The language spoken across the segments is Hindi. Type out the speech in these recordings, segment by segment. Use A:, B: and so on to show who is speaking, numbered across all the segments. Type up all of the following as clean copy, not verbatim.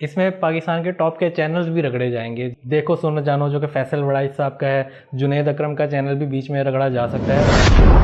A: इसमें पाकिस्तान के टॉप के चैनल्स भी रगड़े जाएंगे। देखो सुनो जानो जो कि फैसल वड़ाई साहब का है, जुनैद अकरम का चैनल भी बीच में रगड़ा जा सकता है।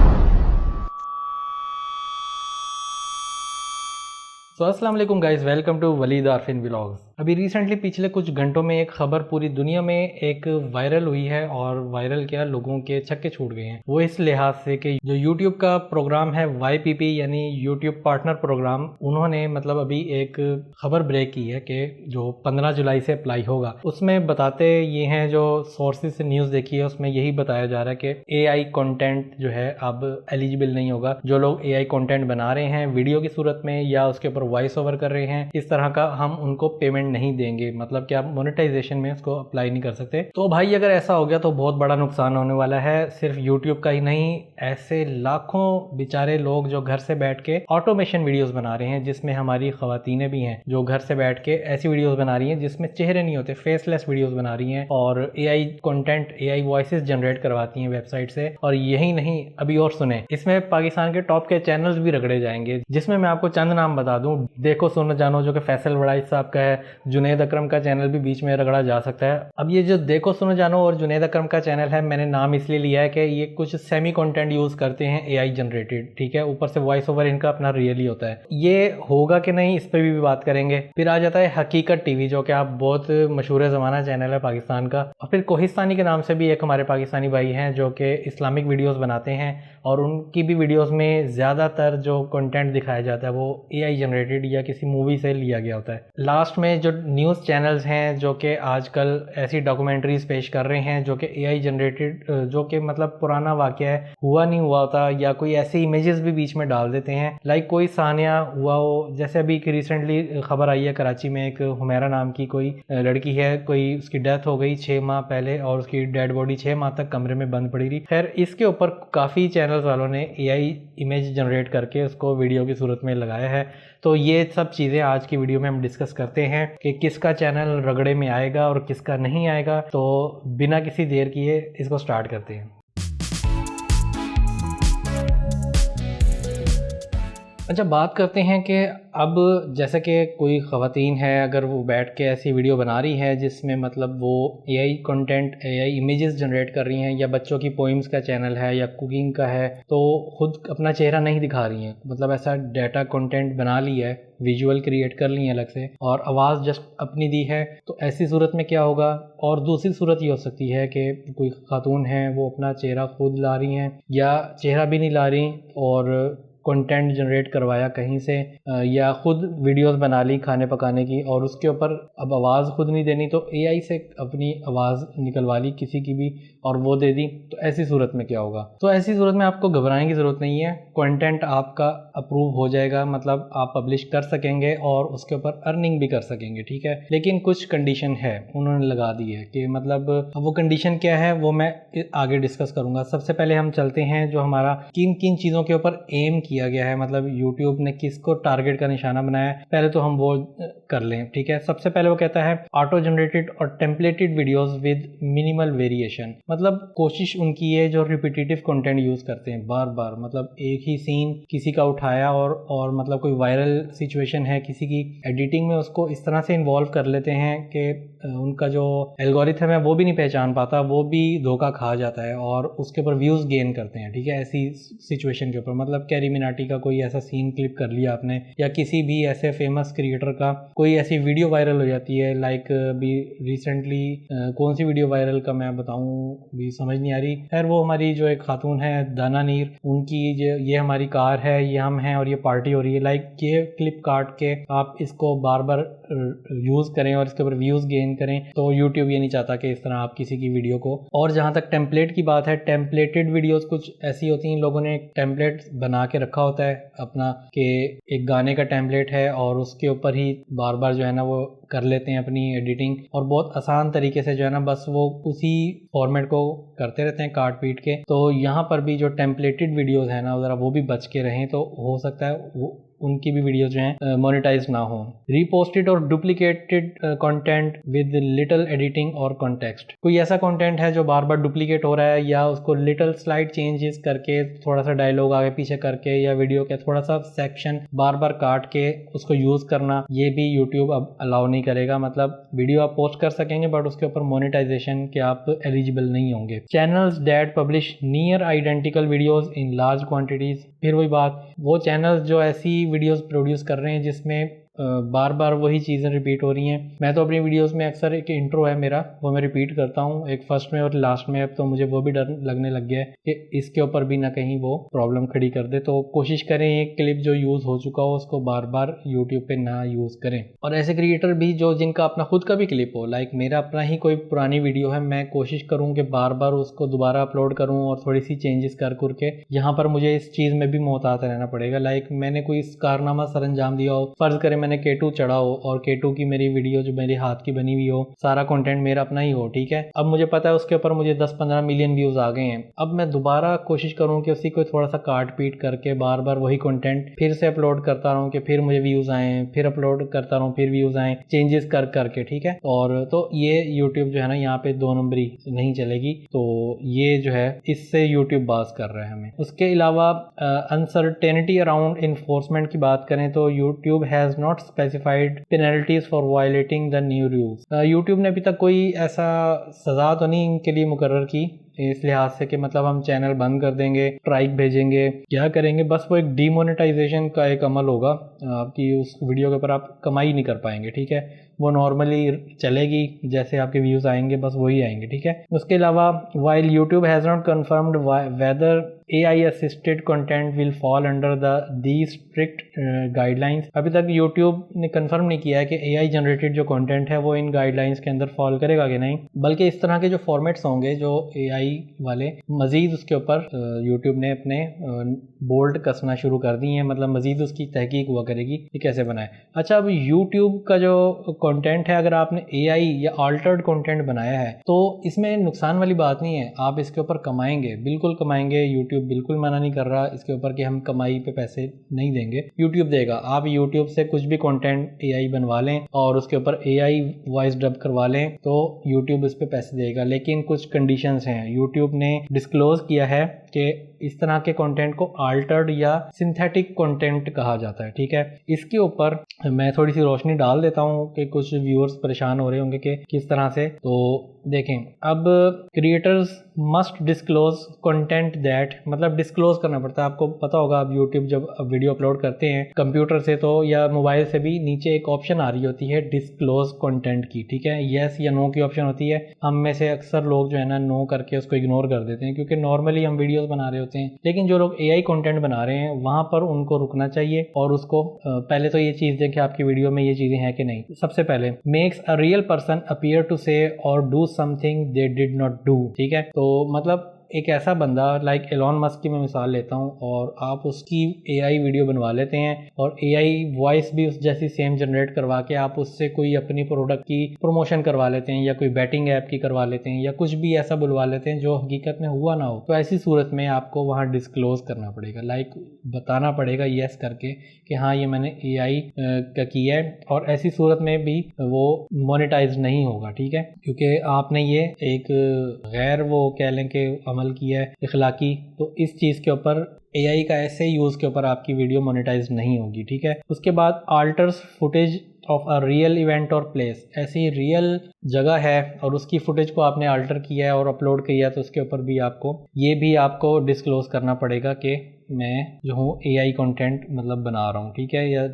A: तो अस्सलाम वालेकुम guys, welcome to Waleed Arfin vlogs. अभी रिसेंटली पिछले कुछ घंटों में एक खबर पूरी दुनिया में एक वायरल हुई है, और वायरल क्या, लोगों के छक्के छूट गए हैं। वो इस लिहाज से कि जो यूट्यूब का प्रोग्राम है YPP यानी यूट्यूब पार्टनर प्रोग्राम, उन्होंने मतलब अभी एक खबर ब्रेक की है कि जो 15 जुलाई से अप्लाई होगा। उसमें बताते ये हैं, जो सोर्सेज से न्यूज़ देखी है उसमें यही बताया जा रहा है कि AI कंटेंट जो है अब एलिजिबल नहीं होगा। जो लोग AI कंटेंट बना रहे हैं वीडियो की सूरत में या उसके ऊपर वॉइस ओवर कर रहे हैं, इस तरह का हम उनको पेमेंट नहीं देंगे, मतलब कि आप मोनेटाइजेशन में उसको अप्लाई नहीं कर सकते। तो भाई अगर ऐसा हो गया तो बहुत बड़ा नुकसान होने वाला है। सिर्फ यूट्यूब का ही नहीं, ऐसे लाखों बेचारे लोग जो घर से बैठ के ऑटोमेशन वीडियोस बना रहे हैं, जिसमें हमारी खवातीनें भी हैं जो घर से बैठ के ऐसी वीडियोस बना रही हैं जिसमें चेहरे नहीं होते, फेसलेस वीडियोस बना रही हैं और AI content, AI voices generate करवाती हैं वेबसाइट से। और यही नहीं, अभी और सुने, इसमें पाकिस्तान के टॉप के चैनल्स भी रगड़े जाएंगे, जिसमें मैं आपको चंद नाम बता दूं। देखो सुनो जानो जो कि फैसल वड़ाई साहब का है, जुनैद अकरम का चैनल भी बीच में रगड़ा जा सकता है। अब ये जो देखो सुनो जानो और जुनैद अकरम का चैनल है, मैंने नाम इसलिए लिया है कि ये कुछ सेमी कंटेंट यूज करते हैं AI जनरेटेड, ठीक है। ऊपर से वॉइस ओवर इनका अपना रियली होता है। ये होगा कि नहीं इस पर भी बात करेंगे। फिर आ जाता है हकीकत TV, जो कि आप बहुत मशहूर ज़माना चैनल है पाकिस्तान का। और फिर कोहिस्तानी के नाम से भी एक हमारे पाकिस्तानी भाई हैं जो कि इस्लामिक वीडियोस बनाते हैं, और उनकी भी वीडियोस में ज़्यादातर जो कंटेंट दिखाया जाता है वो AI जनरेटेड या किसी मूवी से लिया गया होता है। लास्ट में जो न्यूज़ चैनल्स हैं जो कि आजकल ऐसी डॉक्यूमेंट्रीज पेश कर रहे हैं जो कि AI जनरेटेड, जो कि मतलब पुराना वाक़या है, हुआ नहीं हुआ होता, या कोई ऐसी इमेजेस भी बीच में डाल देते हैं, लाइक कोई सानिया हुआ हो। जैसे अभी रिसेंटली खबर आई है, कराची में एक हुमैरा नाम की कोई लड़की है, कोई उसकी डेथ हो गई 6 माह पहले, और उसकी डेड बॉडी 6 माह तक कमरे में बंद पड़ी रही। खैर इसके ऊपर काफ़ी चैनल्स वालों ने AI इमेज जनरेट करके उसको वीडियो की सूरत में लगाया है। तो ये सब चीज़ें आज की वीडियो में हम डिस्कस करते हैं कि किसका चैनल रगड़े में आएगा और किसका नहीं आएगा। तो बिना किसी देर किए इसको स्टार्ट करते हैं। अच्छा, बात करते हैं कि अब जैसे कि कोई ख़वातीन है, अगर वो बैठ के ऐसी वीडियो बना रही है जिसमें मतलब वो AI content, AI images generate कर रही हैं, या बच्चों की पोइम्स का चैनल है या कुकिंग का है, तो ख़ुद अपना चेहरा नहीं दिखा रही हैं, मतलब ऐसा डाटा कंटेंट बना ली है, विजुअल क्रिएट कर ली है अलग से, और आवाज़ जस्ट अपनी दी है। तो ऐसी सूरत में क्या होगा? और दूसरी सूरत ये हो सकती है कि कोई खातून है वो अपना चेहरा खुद ला रही हैं, या चेहरा भी नहीं ला रही और कंटेंट जनरेट करवाया कहीं से, या खुद वीडियोस बना ली खाने पकाने की, और उसके ऊपर अब आवाज़ खुद नहीं देनी तो AI से अपनी आवाज़ निकलवा ली किसी की भी और वो दे दी। तो ऐसी सूरत में क्या होगा? तो ऐसी सूरत में आपको घबराने की ज़रूरत नहीं है, कंटेंट आपका अप्रूव हो जाएगा, मतलब आप पब्लिश कर सकेंगे और उसके ऊपर अर्निंग भी कर सकेंगे, ठीक है। लेकिन कुछ कंडीशन है उन्होंने लगा दी है, कि मतलब वो कंडीशन क्या है वो मैं आगे डिस्कस करूँगा। सबसे पहले हम चलते हैं जो हमारा किन किन चीज़ों के ऊपर एम किया गया है, मतलब यूट्यूब ने किसको टारगेट का निशाना बनाया है, पहले तो हम वो कर लें, ठीक है। सबसे पहले वो कहता है ऑटो जनरेटेड और टेम्पलेटेड वीडियोस विद मिनिमल वेरिएशन। मतलब कोशिश उनकी है जो रिपीटेटिव कंटेंट यूज करते हैं बार बार, मतलब एक ही सीन किसी का उठाया और मतलब कोई वायरल सिचुएशन है किसी की, एडिटिंग में उसको इस तरह से इन्वॉल्व कर लेते हैं कि उनका जो एल्गोरिथम है वो भी नहीं पहचान पाता, वो भी धोखा खा जाता है और उसके ऊपर व्यूज़ गेन करते हैं, ठीक है। ऐसी सिचुएशन के ऊपर मतलब कैरी मिनाटी का कोई ऐसा सीन क्लिप कर लिया आपने, या किसी भी ऐसे फेमस क्रिएटर का कोई ऐसी वीडियो वायरल हो जाती है, लाइक अभी रिसेंटली कौन सी वीडियो वायरल का मैं बताऊं भी समझ नहीं आ रही। खैर वो हमारी जो एक खातून है दाना नीर, उनकी ये हमारी कार है, ये हम हैं और ये पार्टी हो रही है, लाइक ये क्लिप काट के आप इसको बार बार यूज़ करें और इसके ऊपर व्यूज़ गेन करें, तो यूट्यूब ये नहीं चाहता कि इस तरह आप किसी की वीडियो को। और जहाँ तक टेम्पलेट की बात है, टेम्पलेटेड वीडियोस कुछ ऐसी होती हैं, लोगों ने टेम्पलेट बना के रखा होता है अपना, कि एक गाने का टेम्पलेट है और उसके ऊपर ही बार बार जो है ना वो कर लेते हैं अपनी एडिटिंग, और बहुत आसान तरीके से जो है ना बस वो उसी फॉर्मेट को करते रहते हैं काट पीट के। तो यहाँ पर भी जो टेम्पलेटेड वीडियोस है ना ज़रा वो भी बच के रहें, तो हो सकता है वो उनकी भी वीडियो जो हैं मोनेटाइज ना हो। रीपोस्टेड और duplicated content with little editing और कॉन्टेक्स्ट, कोई ऐसा कंटेंट है जो बार बार डुप्लीकेट हो रहा है या उसको लिटिल स्लाइड चेंजेस करके, थोड़ा सा डायलॉग आगे पीछे करके या वीडियो के थोड़ा सा सेक्शन बार बार काट के उसको यूज करना, ये भी यूट्यूब अब अलाउ नहीं करेगा। मतलब वीडियो आप पोस्ट कर सकेंगे बट उसके ऊपर मोनेटाइजेशन के आप एलिजिबल नहीं होंगे। Channels that publish near identical videos in large quantities, फिर वही बात, वो चैनल्स जो ऐसी वीडियोस प्रोड्यूस कर रहे हैं जिसमें बार बार वही चीज़ें रिपीट हो रही हैं। मैं तो अपनी वीडियोस में अक्सर एक इंट्रो है मेरा, वो मैं रिपीट करता हूँ एक फर्स्ट में और लास्ट में। अब तो मुझे वो भी डर लगने लग गया है कि इसके ऊपर भी ना कहीं वो प्रॉब्लम खड़ी कर दे। तो कोशिश करें एक क्लिप जो यूज़ हो चुका हो उसको बार बार यूट्यूब पे ना यूज़ करें। और ऐसे क्रिएटर भी जो जिनका अपना खुद का भी क्लिप हो, लाइक मेरा अपना ही कोई पुरानी वीडियो है, मैं कोशिश करूँ कि बार बार उसको दोबारा अपलोड करूँ और थोड़ी सी चेंजेस कर करके, यहाँ पर मुझे इस चीज़ में भी मोहतात रहना पड़ेगा। लाइक मैंने कोई कारनामा सर अंजाम दिया हो, फर्ज करें मैंने K2 चढ़ा हो और K2 की मेरी वीडियो जो मेरे हाथ की बनी हुई हो, सारा कंटेंट मेरा अपना ही हो, ठीक है। अब मुझे पता है उसके ऊपर मुझे 10-15 मिलियन व्यूज आ गए हैं। अब मैं दोबारा कोशिश करूं कि उसी को थोड़ा सा काट पीट करके बार बार वही कंटेंट फिर से अपलोड करता रहूं कि फिर मुझे व्यूज आए, फिर अपलोड करता रहूं, फिर व्यूज आए, चेंजेस कर करके, ठीक है। और तो ये यूट्यूब जो है ना, यहाँ पे 2 नंबरी नहीं चलेगी। तो ये जो है इससे यूट्यूब बात कर रहा है हमें। उसके अलावा अनसर्टेनिटी अराउंड इन्फोर्समेंट की बात करें तो YouTube has not specified penalties for violating the new rules. YouTube ने अभी तक कोई ऐसा सज़ा तो नहीं इनके लिए मुकर्रर की इस लिहाज से कि मतलब हम चैनल बंद कर देंगे, स्ट्राइक भेजेंगे, क्या करेंगे। बस वो एक डीमोनेटाइजेशन का एक अमल होगा, आपकी उस वीडियो के ऊपर आप कमाई नहीं कर पाएंगे, ठीक है। वो नॉर्मली चलेगी, जैसे आपके व्यूज़ आएंगे बस वही आएंगे, ठीक है। उसके अलावा while YouTube has not confirmed whether AI assisted content will fall under the strict guidelines, अभी तक यूट्यूब ने कंफर्म नहीं किया है कि AI जनरेटेड जो कंटेंट है वो इन गाइडलाइंस के अंदर फॉल करेगा कि नहीं। बल्कि इस तरह के जो फॉर्मेट्स होंगे जो AI वाले, मजीद उसके ऊपर यूट्यूब ने अपने बोल्ड कसना शुरू कर दी हैं, मतलब मजीद उसकी तहकीक हुआ करेगी कि कैसे बनाए। अच्छा, अब यूट्यूब का जो कंटेंट है, अगर आपने AI या अल्टर्ड कंटेंट बनाया है तो इसमें नुकसान वाली बात नहीं है, आप इसके ऊपर कमाएंगे, बिल्कुल कमाएंगे। यूट्यूब बिल्कुल मना नहीं कर रहा इसके ऊपर कि हम कमाई पे पैसे नहीं देंगे, यूट्यूब देगा। आप यूट्यूब से कुछ भी कंटेंट AI बनवा लें और उसके ऊपर AI वॉइस डब करवा लें तो यूट्यूब इस पे पैसे देगा। लेकिन कुछ कंडीशंस हैं, यूट्यूब ने डिस्क्लोज किया है कि इस तरह के कंटेंट को अल्टर्ड या सिंथेटिक कंटेंट कहा जाता है, ठीक है। इसके ऊपर मैं थोड़ी सी रोशनी डाल देता हूं कि कुछ व्यूअर्स परेशान हो रहे होंगे कि किस तरह से। तो देखें, अब creators must disclose content that, मतलब डिस्क्लोज करना पड़ता है। आपको पता होगा, अब यूट्यूब जब वीडियो अपलोड करते हैं कंप्यूटर से तो या मोबाइल से भी, नीचे एक ऑप्शन आ रही होती है डिस्क्लोज कंटेंट की, ठीक है। येस या नो की ऑप्शन होती है। हम में से अक्सर लोग जो है ना नो करके उसको इग्नोर कर देते हैं, क्योंकि नॉर्मली हम वीडियोस बना रहे होते हैं। लेकिन जो लोग AI कंटेंट बना रहे हैं वहां पर उनको रुकना चाहिए और उसको पहले तो ये चीज देखें आपकी वीडियो में ये चीजें हैं कि नहीं। सबसे पहले, makes a real person appear to say और do something they did not do, ठीक है। तो मतलब एक ऐसा बंदा, लाइक एलॉन मस्क की मैं मिसाल लेता हूँ, और आप उसकी AI वीडियो बनवा लेते हैं और AI वॉइस भी उस जैसी सेम जनरेट करवा के आप उससे कोई अपनी प्रोडक्ट की प्रमोशन करवा लेते हैं या कोई बैटिंग ऐप की करवा लेते हैं या कुछ भी ऐसा बुलवा लेते हैं जो हकीकत में हुआ ना हो, तो ऐसी सूरत में आपको वहाँ डिस्क्लोज करना पड़ेगा, लाइक बताना पड़ेगा येस करके कि हाँ ये मैंने AI का किया है। और ऐसी सूरत में भी वो मोनेटाइज नहीं होगा, ठीक है, क्योंकि आपने ये एक गैर वो कह लें कि अमल किया है इखलाकी। तो इस चीज़ के ऊपर AI का ऐसे यूज़ के ऊपर आपकी वीडियो मोनेटाइज नहीं होगी, ठीक है। उसके बाद alters footage of a real event और प्लेस, ऐसी रियल जगह है और उसकी फुटेज को आपने अल्टर किया है और अपलोड किया है तो उसके ऊपर भी आपको डिस्क्लोज करना पड़ेगा कि मैं जो हूँ AI कंटेंट मतलब बना रहा हूँ, ठीक है, या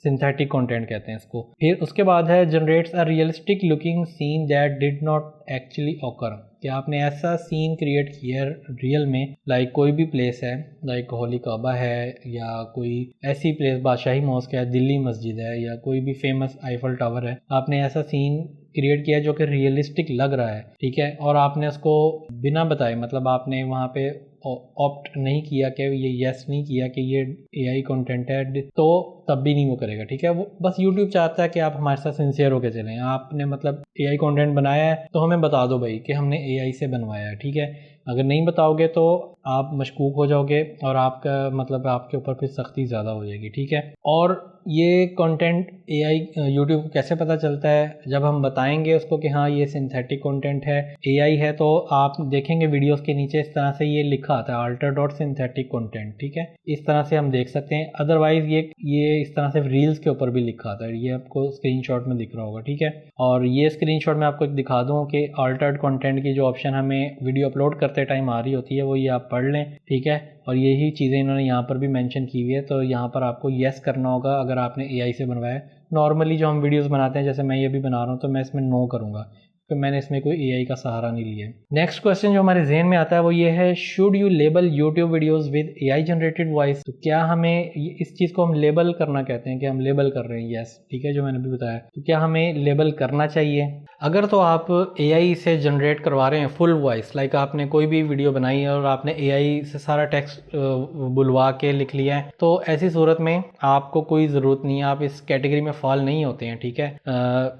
A: सिंथेटिक कंटेंट कहते हैं इसको। फिर उसके बाद है generates a realistic looking seen that did not actually occur, कि आपने ऐसा सीन क्रिएट किया रियल में, लाइक कोई भी प्लेस है, लाइक होली काबा है या कोई ऐसी प्लेस, बादशाही मॉस्क है, दिल्ली मस्जिद है या कोई भी फेमस आईफल टावर है, आपने ऐसा सीन क्रिएट किया जो कि रियलिस्टिक लग रहा है, ठीक है। और आपने उसको बिना बताए, मतलब आपने वहाँ पे ऑप्ट नहीं किया कि ये यस नहीं किया कि ये AI कंटेंट है, तो तब भी नहीं वो करेगा, ठीक है। वो बस YouTube चाहता है कि आप हमारे साथ सिंसियर होकर चलें। आपने मतलब AI कंटेंट बनाया है तो हमें बता दो भाई कि हमने AI से बनवाया है, ठीक है। अगर नहीं बताओगे तो आप मशकूक हो जाओगे और आपका मतलब आपके ऊपर फिर सख्ती ज़्यादा हो जाएगी, ठीक है। और ये कंटेंट एआई यूट्यूब को कैसे पता चलता है, जब हम बताएंगे उसको कि हाँ ये सिंथेटिक कंटेंट है, एआई है, तो आप देखेंगे वीडियोस के नीचे इस तरह से ये लिखा आता है alter.synthetic कंटेंट, ठीक है। इस तरह से हम देख सकते हैं। अदरवाइज ये इस तरह से रील्स के ऊपर भी लिखा आता है, ये आपको स्क्रीनशॉट में दिख रहा होगा, ठीक है। और ये स्क्रीनशॉट मैं आपको दिखा दूँ कि अल्टर्ड कंटेंट की जो ऑप्शन हमें वीडियो अपलोड करते टाइम आ रही होती है वो ये आप पढ़ लें, ठीक है। और यही चीज़ें इन्होंने यहाँ पर भी मेंशन की हुई है, तो यहाँ पर आपको येस करना होगा अगर आपने एआई से बनवाया। नॉर्मली जो हम वीडियोस बनाते हैं, जैसे मैं ये भी बना रहा हूँ, तो मैं इसमें नो करूँगा, तो मैंने इसमें कोई एआई का सहारा नहीं लिया। नेक्स्ट क्वेश्चन जो हमारे जहन में आता है वो ये है, should you label YouTube videos with AI generated voice. तो क्या हमें इस चीज़ को हम लेबल करना कहते हैं कि हम लेबल कर रहे हैं, यस, ठीक है, जो मैंने भी बताया। तो क्या हमें लेबल करना चाहिए? अगर तो आप एआई से जनरेट करवा रहे हैं फुल वॉइस, लाइक आपने कोई भी वीडियो बनाई है और आपने एआई से सारा टेक्स्ट बुलवा के लिख लिया है, तो ऐसी सूरत में आपको कोई ज़रूरत नहीं है, आप इस कैटेगरी में फॉल नहीं होते हैं, ठीक है।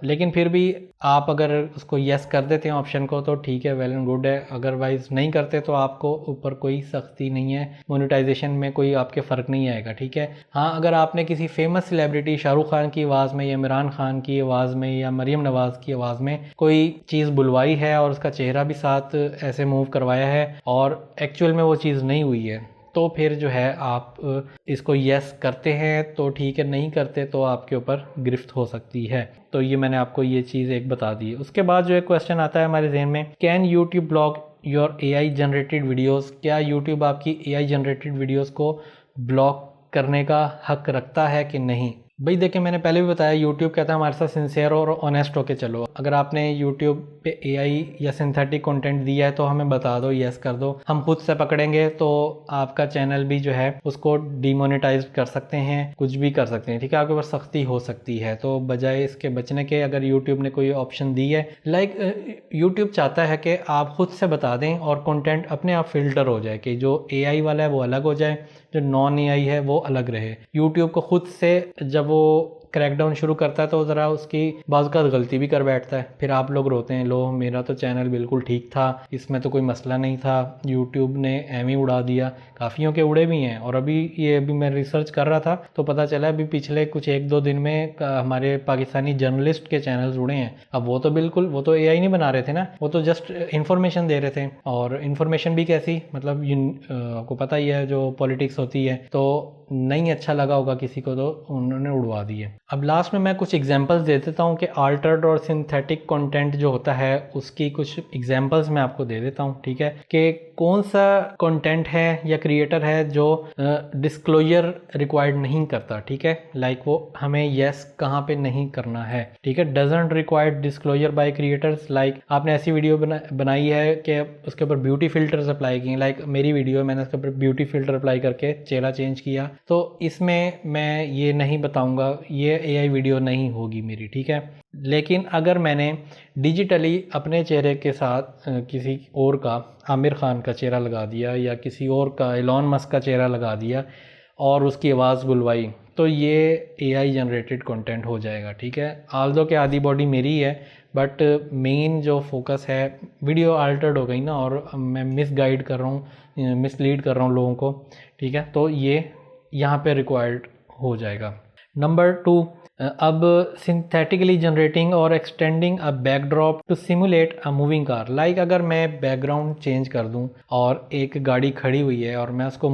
A: लेकिन फिर भी आप अगर उसको यस कर देते हैं ऑप्शन को तो ठीक है, वेल एंड गुड है। अदरवाइज नहीं करते तो आपको ऊपर कोई सख्ती नहीं है, मोनेटाइजेशन में कोई आपके फ़र्क नहीं आएगा, ठीक है। हाँ, अगर आपने किसी फेमस सेलिब्रिटी शाहरुख खान की आवाज़ में या इमरान खान की आवाज़ में या मरियम नवाज़ की आवाज़ में कोई चीज़ बुलवाई है और उसका चेहरा भी साथ ऐसे मूव करवाया है और एक्चुअल में वो चीज़ नहीं हुई है, तो फिर जो है आप इसको यस करते हैं तो ठीक है, नहीं करते तो आपके ऊपर गिरफ्त हो सकती है। तो ये मैंने आपको ये चीज़ एक बता दी है। उसके बाद जो एक क्वेश्चन आता है हमारे जहन में, can YouTube block your AI generated videos. क्या यूट्यूब आपकी एआई जनरेटेड वीडियोस को ब्लॉक करने का हक रखता है कि नहीं? भाई देखिए, मैंने पहले भी बताया, यूट्यूब कहता है हमारे साथ सिंसियर और ऑनेस्ट होके चलो। अगर आपने यूट्यूब पे एआई या सिंथेटिक कंटेंट दिया है तो हमें बता दो, यस कर दो। हम खुद से पकड़ेंगे तो आपका चैनल भी जो है उसको डिमोनेटाइज कर सकते हैं, कुछ भी कर सकते हैं, ठीक है। आपके ऊपर सख्ती हो सकती है। तो बजाय इसके बचने के, अगर यूट्यूब ने कोई ऑप्शन दी है, लाइक यूट्यूब चाहता है कि आप खुद से बता दें और कंटेंट अपने आप फिल्टर हो जाए, कि जो एआई वाला है वो अलग हो जाए, जो नॉन एआई है वो अलग रहे। यूट्यूब को खुद से जब वो क्रैकडाउन शुरू करता है तो ज़रा उसकी बाज़ का गलती भी कर बैठता है, फिर आप लोग रोते हैं, लो मेरा तो चैनल बिल्कुल ठीक था, इसमें तो कोई मसला नहीं था, यूट्यूब ने एम ही उड़ा दिया। काफ़ियों के उड़े भी हैं। और अभी मैं रिसर्च कर रहा था तो पता चला अभी पिछले कुछ 1-2 दिन में हमारे पाकिस्तानी जर्नलिस्ट के चैनल्स उड़े हैं। अब वो तो एआई नहीं बना रहे थे ना, वो तो जस्ट इन्फॉर्मेशन दे रहे थे। और इन्फॉर्मेशन भी कैसी, मतलब आपको पता ही है जो पॉलिटिक्स होती है, तो नहीं अच्छा लगा होगा किसी को तो उन्होंने उड़वा दिए। अब लास्ट में मैं कुछ एग्जांपल्स दे देता हूँ कि अल्टर्ड और सिंथेटिक कंटेंट जो होता है उसकी कुछ एग्जांपल्स मैं आपको दे देता हूँ, ठीक है, कि कौन सा कंटेंट है या क्रिएटर है जो डिस्क्लोजर रिक्वायर्ड नहीं करता, ठीक है। लाइक वो हमें यस कहाँ पे नहीं करना है, ठीक है। Doesn't required disclosure by creators. Like आपने ऐसी वीडियो बनाई है कि उसके ऊपर ब्यूटी फिल्टर्स अप्लाई किए, लाइक मेरी वीडियो मैंने उसके ऊपर ब्यूटी फिल्टर अप्लाई करके चेहरा चेंज किया, तो इसमें मैं ये नहीं बताऊंगा, ये एआई वीडियो नहीं होगी मेरी, ठीक है। लेकिन अगर मैंने डिजिटली अपने चेहरे के साथ किसी और का, आमिर खान का चेहरा लगा दिया या किसी और का, एलॉन मस्क का चेहरा लगा दिया और उसकी आवाज़ बुलवाई, तो ये एआई जनरेटेड कंटेंट हो जाएगा, ठीक है। आल्दो के आधी बॉडी मेरी है, बट मेन जो फोकस है, वीडियो अल्टर्ड हो गई ना और मैं मिसगाइड कर रहा हूँ, मिसलीड कर रहा हूँ लोगों को, ठीक है, तो ये यहाँ पे रिक्वायर्ड हो जाएगा। नंबर 2, अब सिंथेटिकली जनरेटिंग और extending a backdrop to simulate a moving car. Like अगर मैं बैकग्राउंड चेंज कर दूं और एक गाड़ी खड़ी हुई है और मैं उसको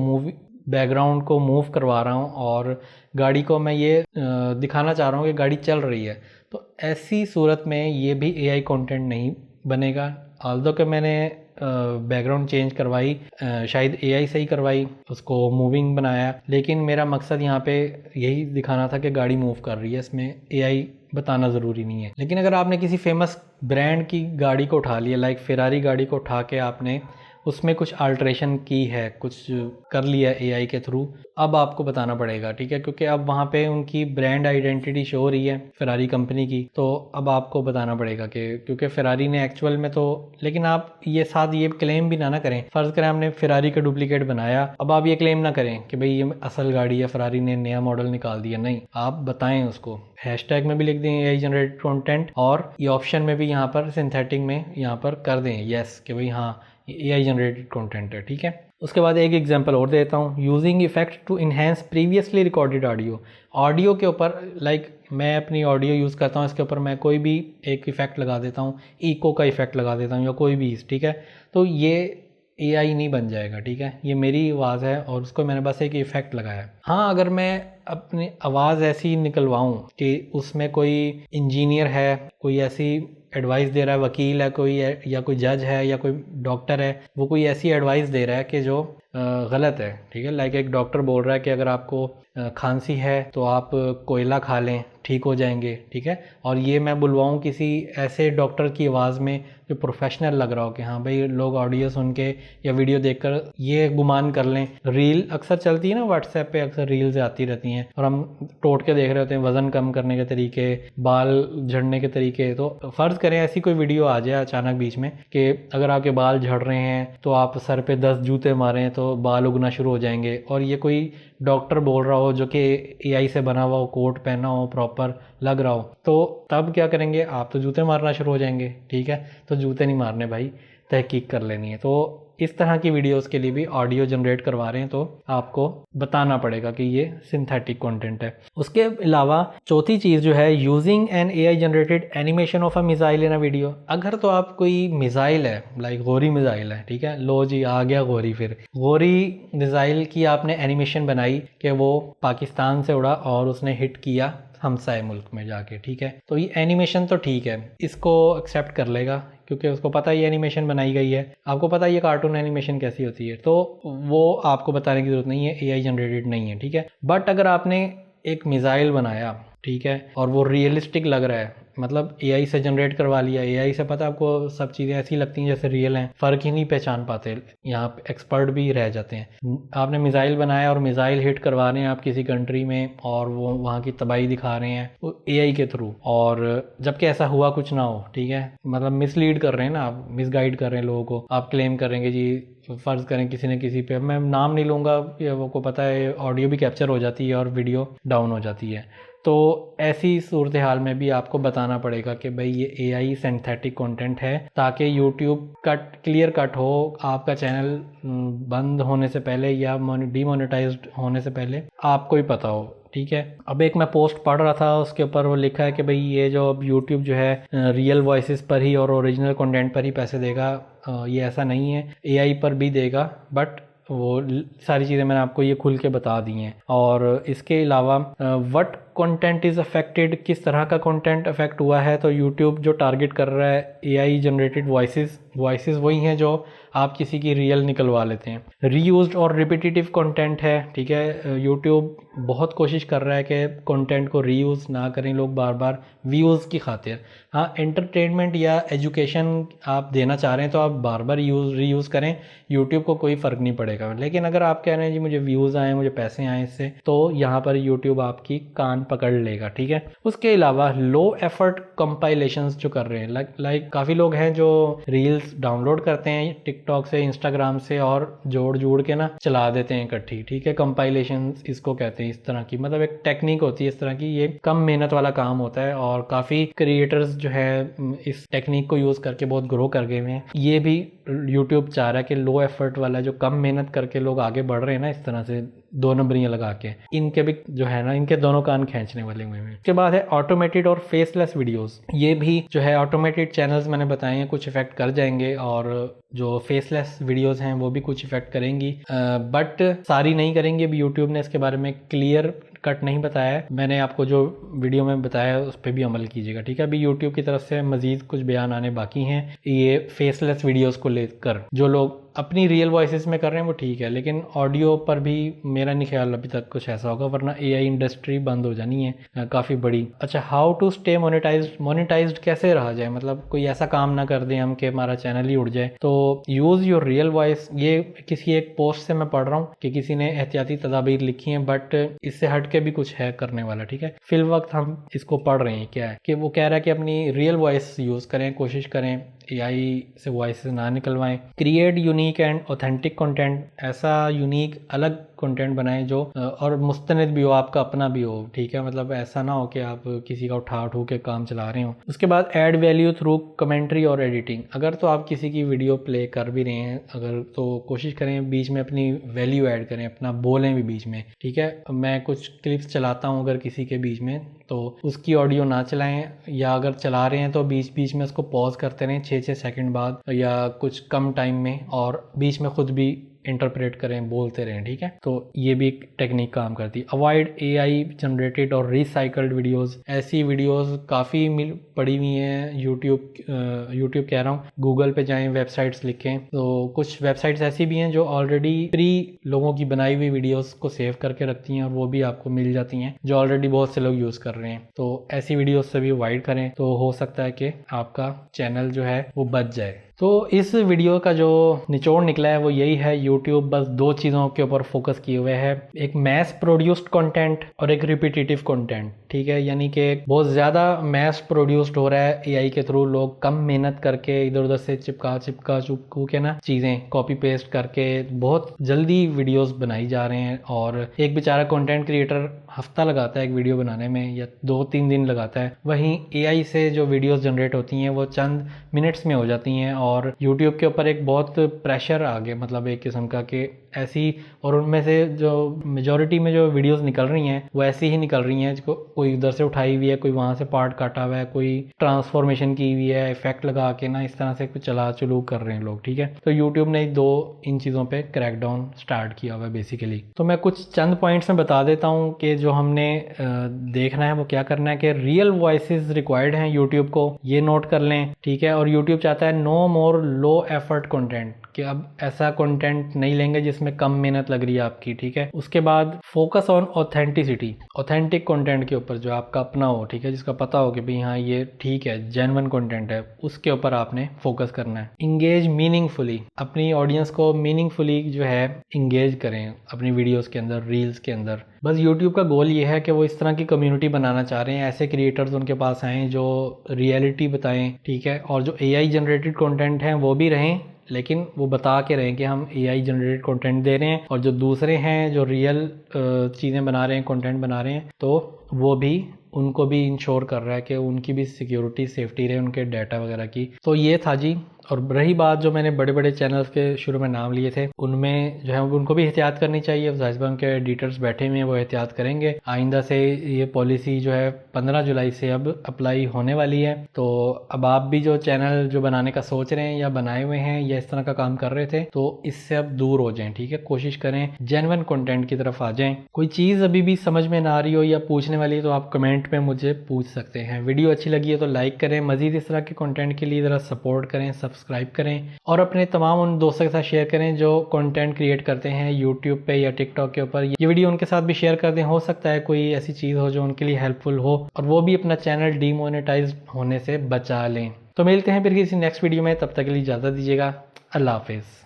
A: बैकग्राउंड को मूव करवा रहा हूं और गाड़ी को मैं ये दिखाना चाह रहा हूं कि गाड़ी चल रही है, तो ऐसी सूरत में ये भी एआई कंटेंट नहीं बनेगा। ऑल्दो कि मैंने बैकग्राउंड चेंज करवाई, शायद एआई से ही करवाई, उसको मूविंग बनाया, लेकिन मेरा मकसद यहाँ पे यही दिखाना था कि गाड़ी मूव कर रही है, इसमें एआई बताना ज़रूरी नहीं है। लेकिन अगर आपने किसी फेमस ब्रांड की गाड़ी को उठा लिया, लाइक फेरारी गाड़ी को उठा के आपने उसमें कुछ अल्ट्रेशन की है, कुछ कर लिया एआई के थ्रू, अब आपको बताना पड़ेगा, ठीक है, क्योंकि अब वहाँ पे उनकी ब्रांड आइडेंटिटी शो हो रही है फेरारी कंपनी की, तो अब आपको बताना पड़ेगा कि क्योंकि फेरारी ने एक्चुअल में तो, लेकिन आप ये साथ ये क्लेम भी ना करें, फ़र्ज़ करें हमने फेरारी का डुप्लीकेट बनाया, अब आप ये क्लेम ना करें कि भाई ये असल गाड़ी है, फेरारी ने नया मॉडल निकाल दिया, नहीं, आप बताएं उसको, हैशटैग में भी लिख दें एआई जनरेटेड कंटेंट और ये ऑप्शन में भी यहाँ पर सिंथेटिक में यहाँ पर कर दें यस कि भाई हाँ AI जनरेटेड कंटेंट है, ठीक है। उसके बाद एक एग्जांपल और देता हूँ, using effect to enhance previously recorded audio के ऊपर, लाइक मैं अपनी ऑडियो यूज़ करता हूँ, इसके ऊपर मैं कोई भी एक इफ़ेक्ट लगा देता हूँ, इको का इफ़ेक्ट लगा देता हूँ या कोई भी, ठीक है, तो ये AI नहीं बन जाएगा, ठीक है, ये मेरी आवाज़ है और उसको मैंने बस एक इफ़ेक्ट लगाया है। हाँ, अगर मैं अपनी आवाज़ ऐसी निकलवाऊँ कि उसमें कोई इंजीनियर है, कोई ऐसी एडवाइस दे रहा है, वकील है कोई है, या कोई जज है या कोई डॉक्टर है, वो कोई ऐसी एडवाइस दे रहा है कि जो गलत है, ठीक है, लाइक एक डॉक्टर बोल रहा है कि अगर आपको खांसी है तो आप कोयला खा लें, ठीक हो जाएंगे, ठीक है, और ये मैं बुलवाऊँ किसी ऐसे डॉक्टर की आवाज़ में जो प्रोफेशनल लग रहा हो कि हाँ भाई लोग ऑडियो सुन के या वीडियो देखकर ये गुमान कर लें। रील अक्सर चलती है ना व्हाट्सएप पे, अक्सर रील्स आती रहती हैं और हम टोट के देख रहे होते हैं वज़न कम करने के तरीके, बाल झड़ने के तरीके। तो फ़र्ज़ करें ऐसी कोई वीडियो आ जाए अचानक बीच में कि अगर आपके बाल झड़ रहे हैं तो आप सर पे 10 जूते मारें तो बाल उगना शुरू हो जाएंगे, और ये कोई डॉक्टर बोल रहा हो जो कि AI से बना हुआ हो, कोट पहना हो, प्रॉपर लग रहा हो, तो तब क्या करेंगे, आप तो जूते मारना शुरू हो जाएंगे, ठीक है। तो जूते नहीं मारने भाई, तहकीक कर लेनी है। तो इस तरह की वीडियोस के लिए भी ऑडियो जनरेट करवा रहे हैं तो आपको बताना पड़ेगा कि ये सिंथेटिक कंटेंट है। उसके अलावा चौथी चीज़ जो है, using an AI generated animation of a missile in a video. अगर तो आप कोई मिसाइल है, लाइक गोरी मिसाइल है, ठीक है, लो जी आ गया गोरी, फिर गोरी मिसाइल की आपने एनिमेशन बनाई कि वो पाकिस्तान से उड़ा और उसने हिट किया हमसाए मुल्क में जाके, ठीक है, तो ये एनिमेशन तो ठीक है, इसको एक्सेप्ट कर लेगा क्योंकि उसको पता है ये एनिमेशन बनाई गई है, आपको पता है ये कार्टून एनिमेशन कैसी होती है, तो वो आपको बताने की ज़रूरत नहीं है, AI जनरेटेड नहीं है, ठीक है। बट अगर आपने एक मिसाइल बनाया, ठीक है, और वो रियलिस्टिक लग रहा है, मतलब AI से जनरेट करवा लिया, AI से पता आपको सब चीज़ें ऐसी लगती हैं जैसे रियल हैं, फ़र्क ही नहीं पहचान पाते, यहाँ पे एक्सपर्ट भी रह जाते हैं। आपने मिसाइल बनाया और मिसाइल हिट करवा रहे हैं आप किसी कंट्री में और वो वहाँ की तबाही दिखा रहे हैं वो AI के थ्रू, और जबकि ऐसा हुआ कुछ ना हो, ठीक है, मतलब मिसलीड कर रहे हैं ना आप, मिसगाइड कर रहे हैं लोगों को। आप क्लेम करेंगे जी, फ़र्ज़ करें किसी ने किसी पे, मैं नाम नहीं लूँगा, ये वो को पता है ऑडियो भी कैप्चर हो जाती है और वीडियो डाउन हो जाती है, तो ऐसी सूरत हाल में भी आपको बताना पड़ेगा कि भाई ये AI सिंथेटिक कंटेंट है, ताकि YouTube क्लियर कट हो, आपका चैनल बंद होने से पहले या डीमोनेटाइज्ड होने से पहले आपको ही पता हो, ठीक है। अब एक मैं पोस्ट पढ़ रहा था, उसके ऊपर वो लिखा है कि भाई ये जो अब यूट्यूब जो है रियल वॉइसेस पर ही और ओरिजिनल कंटेंट पर ही पैसे देगा, ये ऐसा नहीं है, AI पर भी देगा, बट वो सारी चीज़ें मैंने आपको ये खुल के बता दी हैं। और इसके अलावा व्हाट कंटेंट इज़ अफेक्टेड, किस तरह का कंटेंट अफेक्ट हुआ है, तो यूट्यूब जो टारगेट कर रहा है AI जनरेटेड वॉइसेस वही हैं जो आप किसी की रियल निकलवा लेते हैं। रीयूज्ड और रिपीटिटिव कंटेंट है, ठीक है, यूट्यूब बहुत कोशिश कर रहा है कि कंटेंट को रीयूज़ ना करें लोग बार बार व्यूज़ की खातिर। हाँ, एंटरटेनमेंट या एजुकेशन आप देना चाह रहे हैं तो आप बार बार रीयूज़ करें, यूट्यूब को कोई फ़र्क नहीं पड़ेगा। लेकिन अगर आप कह रहे हैं जी मुझे व्यूज़ आए, मुझे पैसे आए इससे, तो यहाँ पर यूट्यूब आपकी कान पकड़ लेगा, ठीक है। उसके अलावा लो एफर्ट कंपाइलेशंस जो कर रहे हैं, लाइक काफ़ी लोग हैं जो रील्स डाउनलोड करते हैं टिकटॉक से, इंस्टाग्राम से, और जोड़ के ना चला देते हैं इकट्ठी, ठीक है, कंपाइलेशंस इसको कहते हैं। इस तरह की मतलब एक टेक्निक होती है इस तरह की, ये कम मेहनत वाला काम होता है और काफ़ी क्रिएटर्स जो है इस टेक्निक को यूज़ करके बहुत ग्रो कर गए हैं। ये भी यूट्यूब चाह रहा है कि लो एफर्ट वाला जो कम मेहनत करके लोग आगे बढ़ रहे हैं ना, इस तरह से दो नंबरियाँ लगा के, इनके भी जो है ना, इनके दोनों कान खींचने वाले हुए हैं। उसके बाद है ऑटोमेटेड और फेसलेस वीडियोस। ये भी जो है ऑटोमेटेड चैनल्स मैंने बताए हैं कुछ इफेक्ट कर जाएंगे, और जो फेसलेस वीडियोस हैं वो भी कुछ इफेक्ट करेंगी, बट सारी नहीं करेंगी। अभी यूट्यूब ने इसके बारे में क्लियर कट नहीं बताया है, मैंने आपको जो वीडियो में बताया उस पर भी अमल कीजिएगा, ठीक है। अभी यूट्यूब की तरफ से मजीद कुछ बयान आने बाकी हैं ये फेसलेस वीडियोस को लेकर। जो लोग अपनी रियल वॉइसेस में कर रहे हैं वो ठीक है, लेकिन ऑडियो पर भी मेरा नहीं ख्याल अभी तक कुछ ऐसा होगा, वरना AI इंडस्ट्री बंद हो जानी है काफ़ी बड़ी। अच्छा, हाउ टू स्टे मोनेटाइज्ड कैसे रहा जाए, मतलब कोई ऐसा काम ना कर दें हम कि हमारा चैनल ही उड़ जाए। तो यूज़ योर रियल वॉइस, ये किसी एक पोस्ट से मैं पढ़ रहा हूँ कि किसी ने एहतियाती तदाबीर लिखी हैं, बट इससे हट के भी कुछ है करने वाला, ठीक है। फिल वक्त हम इसको पढ़ रहे हैं क्या है कि वो कह रहा है कि अपनी रियल वॉइस यूज़ करें, कोशिश करें एआई से वॉइस ना निकलवाएं। Create unique and authentic content, ऐसा यूनिक अलग कंटेंट बनाएं जो और मुस्तनिद भी हो, आपका अपना भी हो, ठीक है। मतलब ऐसा ना हो कि आप किसी का उठा के काम चला रहे हो। उसके बाद ऐड वैल्यू थ्रू कमेंट्री और एडिटिंग। अगर तो आप किसी की वीडियो प्ले कर भी रहे हैं अगर, तो कोशिश करें बीच में अपनी वैल्यू ऐड करें, अपना बोलें भी बीच में, ठीक है। मैं कुछ क्लिप्स चलाता हूँ अगर किसी के बीच में, तो उसकी ऑडियो ना चलाएं, या अगर चला रहे हैं तो बीच बीच में उसको पॉज करते रहें 6-6 सेकंड बाद या कुछ कम टाइम में, और बीच में खुद भी इंटरप्रेट करें, बोलते रहें, ठीक है। तो ये भी एक टेक्निक काम करती है। अवॉइड एआई जनरेटेड और रिसाइकल्ड वीडियोस। ऐसी वीडियोस काफ़ी पड़ी हुई हैं यूट्यूब कह रहा हूँ, गूगल पे जाएं, वेबसाइट्स लिखें, तो कुछ वेबसाइट्स ऐसी भी हैं जो ऑलरेडी फ्री लोगों की बनाई हुई वीडियोस को सेव करके रखती हैं, और वो भी आपको मिल जाती हैं जो ऑलरेडी बहुत से लोग यूज़ कर रहे हैं। तो ऐसी वीडियोस से भी अवॉइड करें, तो हो सकता है कि आपका चैनल जो है वो बच जाए। तो इस वीडियो का जो निचोड़ निकला है वो यही है, यूट्यूब बस 2 चीज़ों के ऊपर फोकस किए हुए है, एक मैस प्रोड्यूस्ड कंटेंट और एक रिपीटेटिव कंटेंट, ठीक है। यानी कि बहुत ज़्यादा मैस प्रोड्यूस्ड हो रहा है एआई के थ्रू, लोग कम मेहनत करके इधर उधर से चिपकू के ना चीज़ें कॉपी पेस्ट करके बहुत जल्दी वीडियोस बनाई जा रहे हैं, और एक बेचारा कंटेंट क्रिएटर हफ्ता लगाता है एक वीडियो बनाने में या 2-3 दिन लगाता है, वहीं एआई से जो वीडियोस जनरेट होती हैं वो चंद मिनट्स में हो जाती हैं। और यूट्यूब के ऊपर एक बहुत प्रेशर आ गया, मतलब एक किस्म का कि ऐसी, और उनमें से जो मेजॉरिटी में जो वीडियोस निकल रही हैं वो ऐसी ही निकल रही हैं, जिसको कोई उधर से उठाई हुई है, कोई वहाँ से पार्ट काटा हुआ है, कोई ट्रांसफॉर्मेशन की हुई है, इफेक्ट लगा के ना इस तरह से कुछ चलू कर रहे हैं लोग, ठीक है। तो यूट्यूब ने इन चीज़ों पे क्रैकडाउन स्टार्ट किया हुआ है बेसिकली। तो मैं कुछ चंद पॉइंट्स में बता देता हूँ कि जो हमने देखना है वो क्या करना है, कि रियल वॉइसेस रिक्वायर्ड हैं यूट्यूब को, ये नोट कर लें, ठीक है। और यूट्यूब चाहता है नो मोर लो एफर्ट कंटेंट, कि अब ऐसा कंटेंट नहीं लेंगे जिसमें कम मेहनत लग रही है आपकी, ठीक है। उसके बाद focus on authenticity, authentic content के ऊपर जो आपका अपना हो, ठीक है, जिसका पता हो कि भाई हाँ ये ठीक है, जेन्युइन कंटेंट है, उसके ऊपर आपने फोकस करना है। इंगेज मीनिंगफुली, अपनी ऑडियंस को मीनिंगफुली जो है इंगेज करें अपनी वीडियोस के अंदर, रील्स के अंदर। बस यूट्यूब का गोल ये है कि वो इस तरह की कम्युनिटी बनाना चाह रहे हैं, ऐसे क्रिएटर्स उनके पास आएँ जो रियलिटी बताएं, ठीक है। और जो एआई जनरेटेड कंटेंट हैं वो भी रहें, लेकिन वो बता के रहें कि हम एआई जनरेटेड कंटेंट दे रहे हैं, और जो दूसरे हैं जो रियल चीज़ें बना रहे हैं, कंटेंट बना रहे हैं, तो वो भी उनको भी इंश्योर कर रहा है कि उनकी भी सिक्योरिटी सेफ्टी रहे, उनके डाटा वगैरह की। तो ये था जी। और रही बात जो मैंने बड़े बड़े चैनल्स के शुरू में नाम लिए थे, उनमें जो है उनको भी एहतियात करनी चाहिए। जाहिर के एडिटर्स बैठे हुए हैं, वो एहतियात करेंगे। आइंदा से ये पॉलिसी जो है 15 जुलाई से अब अप्लाई होने वाली है। तो अब आप भी जो चैनल जो बनाने का सोच रहे हैं या बनाए हुए हैं या इस तरह का काम कर रहे थे, तो इससे अब दूर हो जाएं, ठीक है। कोशिश करें जेन्युइन कंटेंट की तरफ आ जाएं। कोई चीज़ अभी भी समझ में ना आ रही हो या पूछने वाली है तो आप कमेंट में मुझे पूछ सकते हैं। वीडियो अच्छी लगी है तो लाइक करें, मजीद इस तरह के कंटेंट के लिए ज़रा सपोर्ट करें, सब्सक्राइब करें, और अपने तमाम उन दोस्तों के साथ शेयर करें जो कंटेंट क्रिएट करते हैं यूट्यूब पे या टिकटॉक के ऊपर। ये वीडियो उनके साथ भी शेयर कर दें, हो सकता है कोई ऐसी चीज़ हो जो उनके लिए हेल्पफुल हो और वो भी अपना चैनल डीमोनेटाइज होने से बचा लें। तो मिलते हैं फिर किसी नेक्स्ट वीडियो में, तब तक के लिए इजाज़त दीजिएगा। अल्लाह हाफिज़।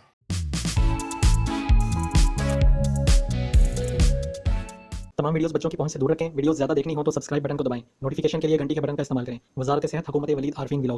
B: तमाम वीडियोस बच्चों की पहुंच से दूर रखें। वीडियोस ज़्यादा देखनी हो तो सब्सक्राइब बटन को दबाएं। नोटिफिकेशन के लिए घंटी के बटन का इस्तेमाल करें। वजारत सेहत, हुकूमत वलीद आरफीन व्लॉग्स।